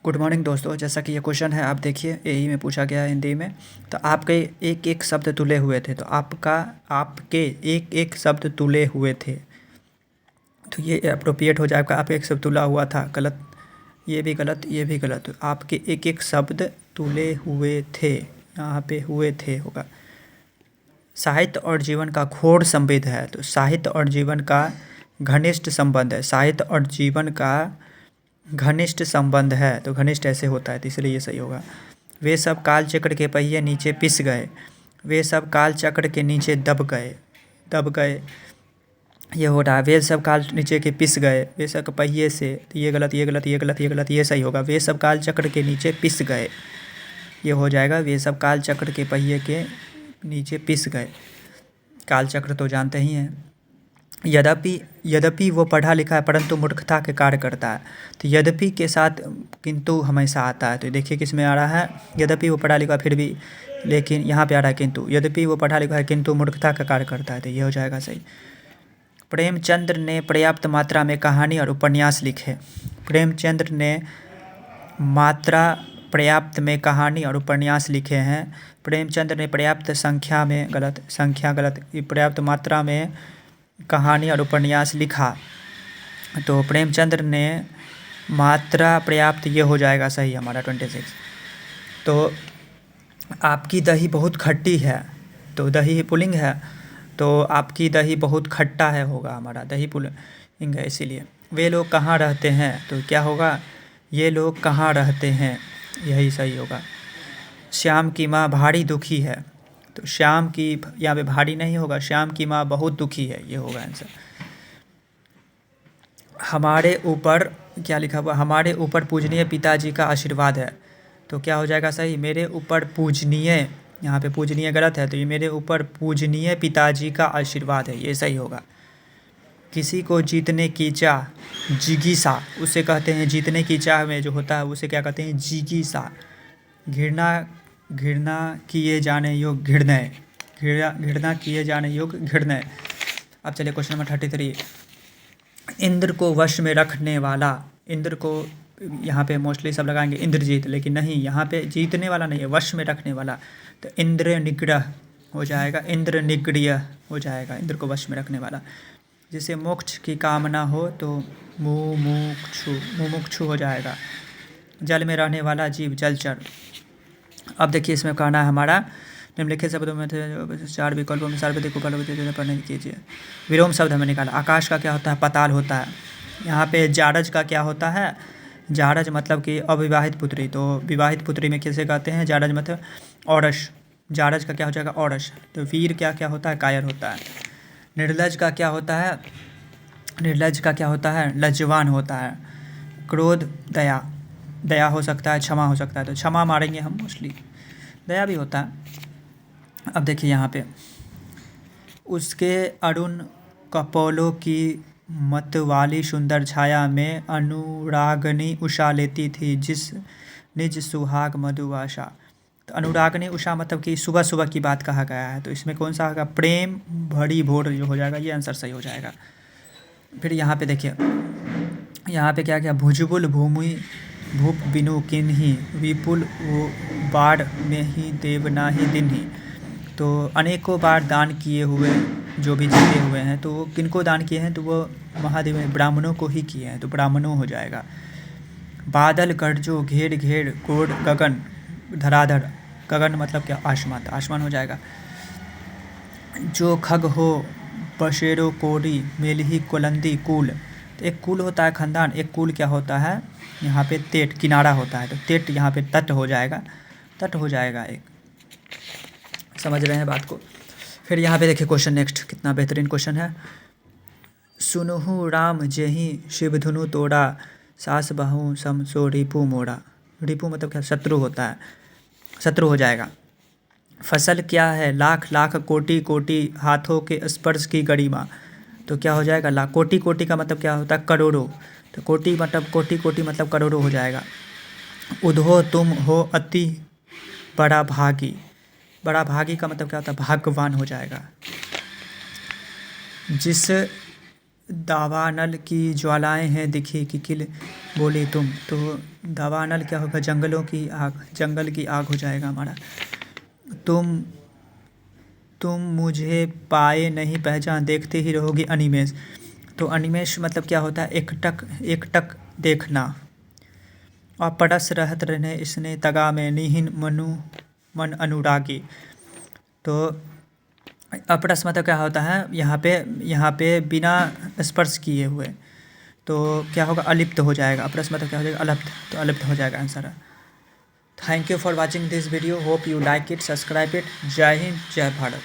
Good morning दोस्तों। जैसा कि ये क्वेश्चन है, आप देखिए एई में पूछा गया है हिंदी में। तो आपके एक एक शब्द तुले हुए थे, तो आपके एक एक शब्द तुले हुए थे, तो ये अप्रोप्रिएट हो जाएगा। आप एक शब्द तुला हुआ था, गलत, ये भी गलत, ये भी गलत। तो आपके एक एक शब्द तुले हुए थे, यहाँ पे हुए थे होगा। साहित्य और जीवन का घोर संबंध है, तो साहित्य और जीवन का घनिष्ठ संबंध है। साहित्य और जीवन का घनिष्ठ संबंध है, तो घनिष्ठ ऐसे होता है, तो इसलिए ये सही होगा। वे सब काल चक्र के पहिए नीचे पिस गए, वे सब काल चक्र के नीचे दब गए, ये हो रहा है। वे सब काल नीचे के पिस गए, वे सब पहिए से, तो ये गलत, ये गलत, ये गलत, ये गलत, ये सही होगा। वे सब काल चक्र के नीचे पिस गए, ये हो जाएगा। वे सब काल चक्र के पहिए के नीचे पिस गए। काल चक्र तो जानते ही हैं। यद्यपि वो पढ़ा लिखा है परंतु मूर्खता के कार्य करता है, तो यद्यपि के साथ किंतु हमेशा आता है। तो देखिए किस में आ रहा है, यद्यपि वो पढ़ा लिखा फिर भी, लेकिन यहाँ पे आ रहा है किंतु। यद्यपि वो पढ़ा लिखा है किंतु मूर्खता का कार्य करता है, तो ये हो जाएगा सही। प्रेमचंद्र ने पर्याप्त मात्रा में कहानी और उपन्यास लिखे। प्रेमचंद्र ने पर्याप्त में कहानी और उपन्यास लिखे हैं। प्रेमचंद्र ने पर्याप्त संख्या में, गलत, संख्या गलत, पर्याप्त मात्रा में कहानी और उपन्यास लिखा। तो प्रेमचंद्र ने मात्रा पर्याप्त, ये हो जाएगा सही हमारा 26। तो आपकी दही बहुत खट्टी है, तो दही पुल्लिंग है, तो आपकी दही बहुत खट्टा है होगा हमारा, दही पुल्लिंग है इसीलिए। वे लोग कहाँ रहते हैं, तो क्या होगा, ये लोग कहाँ रहते हैं, यही सही होगा। श्याम की माँ भारी दुखी है, तो श्याम की, यहाँ पे भारी नहीं होगा, श्याम की माँ बहुत दुखी है, ये होगा आंसर। हमारे ऊपर क्या लिखा हुआ, हमारे ऊपर पूजनीय पिताजी का आशीर्वाद है, तो क्या हो जाएगा सही। मेरे ऊपर पूजनीय, यहाँ पे पूजनीय गलत है, तो ये मेरे ऊपर पूजनीय पिताजी का आशीर्वाद है, ये सही होगा। किसी को जीतने की चाह, जिगीसा उसे कहते हैं। जीतने की चाह में जो होता है उसे क्या कहते हैं, जिगीसा। घृणा किए जाने योग्य घृणय, घृणा किए जाने योग्य घृणय। अब चलिए क्वेश्चन नंबर 33। इंद्र को वश में रखने वाला, इंद्र को यहाँ पे मोस्टली सब लगाएंगे इंद्रजीत, लेकिन नहीं, यहाँ पे जीतने वाला नहीं है, वश में रखने वाला, तो इंद्र निग्रह हो जाएगा, इंद्र निग्रह हो जाएगा, इंद्र को वश में रखने वाला। जिसे मोक्ष की कामना हो तो मुमुक्षु हो जाएगा। जल में रहने वाला जीव जलचर। अब देखिए इसमें कहना है हमारा, निम्नलिखित शब्दों में थे 4 विकल्पों में सार्वधिक उपलब्ध पढ़ने कीजिए। विलोम शब्द हमें निकाला। आकाश का क्या होता है, पताल होता है। यहाँ पे जारज का क्या होता है, जारज मतलब कि अविवाहित पुत्री, तो विवाहित पुत्री में किसे कहते हैं, जारज मतलब औरस। जारज का क्या हो जाएगा, औरस। तो वीर क्या क्या होता है, कायर होता है। निर्लज का क्या होता है, निर्लज का क्या होता है, लज्जवान होता है। क्रोध दया, दया हो सकता है, क्षमा हो सकता है, तो क्षमा मारेंगे हम मोस्टली, दया भी होता है। अब देखिए यहाँ पे, उसके अरुण कपोलों की मत वाली सुंदर छाया में अनुरागनी उषा लेती थी, जिस निज सुहाग मधुआशा। तो अनुरागनी उषा मतलब कि सुबह सुबह की बात कहा गया है, तो इसमें कौन सा होगा, प्रेम भरी भोर जो हो जाएगा, ये आंसर सही हो जाएगा। फिर यहाँ पे देखिए, यहाँ पे क्या क्या, भुजबुल भूमि भूप बिनु किन्ही, विपुल वो बाढ़ में ही देवना ही दिन ही। तो अनेकों बार दान किए हुए जो भी जीते हुए हैं, तो वो किनको दान किए हैं, तो वो महादेव ने ब्राह्मणों को ही किए हैं, तो ब्राह्मणों हो जाएगा। बादल गरजो घेर घेर गोड़ गगन धराधर, गगन मतलब क्या, आसमान, तो आसमान हो जाएगा। जो खग हो बशेरो कोरी मेलही कोलंदी कूल, तो एक कूल होता है खानदान, एक कूल क्या होता है, यहाँ पे तेट, किनारा होता है, तो तेट यहाँ पे तट हो जाएगा, तट हो जाएगा एक। समझ रहे हैं बात को। फिर यहाँ पे देखिए क्वेश्चन नेक्स्ट, कितना बेहतरीन क्वेश्चन है। सुनहु राम जेहि शिवधुनु तोड़ा, सास बहू सम सो रिपु मोड़ा। रिपु मतलब क्या, शत्रु होता है, शत्रु हो जाएगा। फसल क्या है, लाख लाख कोटि कोटि हाथों के स्पर्श की गरिमा, तो क्या हो जाएगा, लाख। कोटि कोटि का मतलब क्या होता है, करोड़ों, तो कोटि मतलब कोटि कोटि मतलब करोड़ों हो जाएगा। उधो तुम हो अति बड़ा भागी, बड़ा भागी का मतलब क्या होता है, भाग्यवान हो जाएगा। दावानल की ज्वालाएं हैं दिखी किकिल बोले तुम। तो दावानल क्या होगा, जंगलों की आग, जंगल की आग हो जाएगा हमारा। तुम मुझे पाए नहीं पहचान, देखते ही रहोगी अनिमेष। तो अनिमेष मतलब क्या होता है, एकटक देखना। और पड़स रहत रहने इसने तगा में निहिन मन अनुरागी। तो अपरस मतलब क्या होता है, यहाँ पे बिना स्पर्श किए हुए। तो क्या होगा, अलिप्त हो जाएगा। अपरस मतलब क्या हो जाएगा, अलिप्त। तो अलिप्त हो जाएगा answer. Thank you for watching this video, hope you like it, subscribe it. जय हिंद, जय भारत।